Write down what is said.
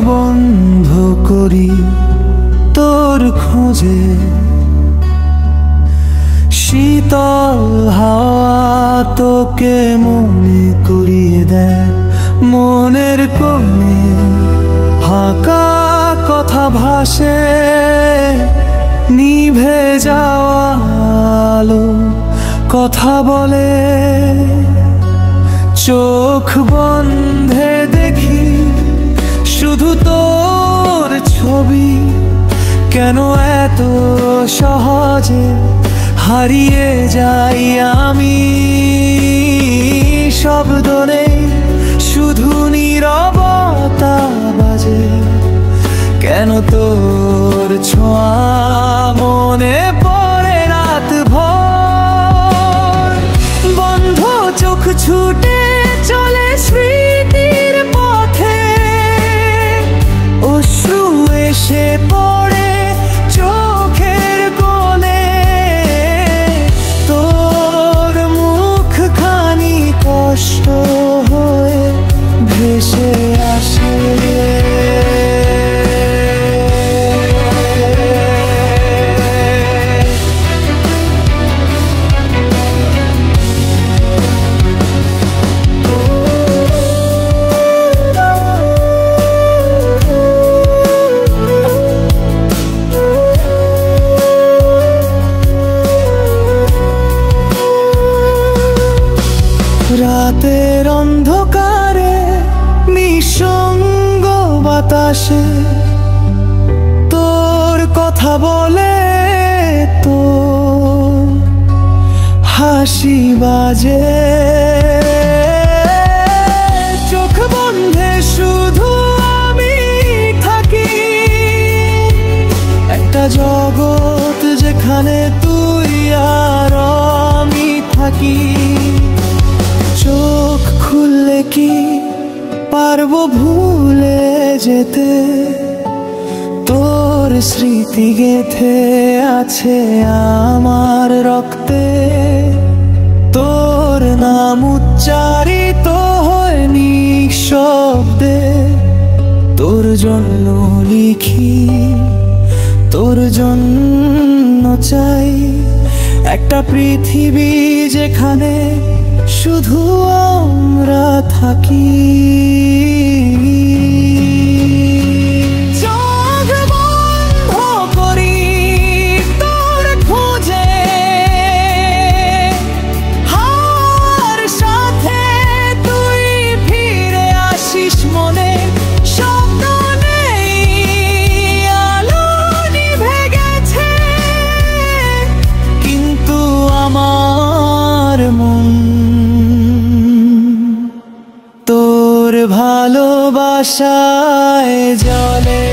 বন্ধ করি তোর খোঁজে, শীতল হাওয়া তোকে মনে করিয়ে দেয় মনের কোণে। ফাঁকা কথা ভাসে নিভে যাওয়া আলো কথা বলে, চোখ বন্ধে দেখি শুধু তোর ছবি। কেন এত সহজে হারিয়ে যাই আমি, শব্দ নেই শুধু নীরবতা বাজে। কেন তোর ছোঁয়া মনে পড়ে রাত ভর, বন্ধ চোখ ছুটে চলে স্মৃতির পথে, অশ্রু এসে পড়ে চোখের কোণে। তোর মুখখানি কষ্ট হয়ে ভেসে আসে, রাতের অন্ধকারে নিঃসঙ্গ বাতাসে তোর কথা বলে, তোর হাসি বাজে। চোখ বন্ধে শুধু আমি থাকি, একটা জগৎ যেখানে তুই আর আমি থাকি। চোখ খুললে কি পারবো ভুলে যেতে, তোর স্মৃতি গেঁথে আছে আমার রক্তে। তোর নাম উচ্চারিত হয় নিঃশব্দে, তোর জন্য লিখি, তোর জন্য চাই একটা পৃথিবী যেখানে শুধু আমরা থাকি। চোখ বন্ধ করি তোর খোঁজে, হাওয়ার সাথে তুই ফিরে আসিস মনে। শব্দ নেই, আলো নিভে গেছে, কিন্তু আমার মন তোর ভালোবাসায় জ্বলে।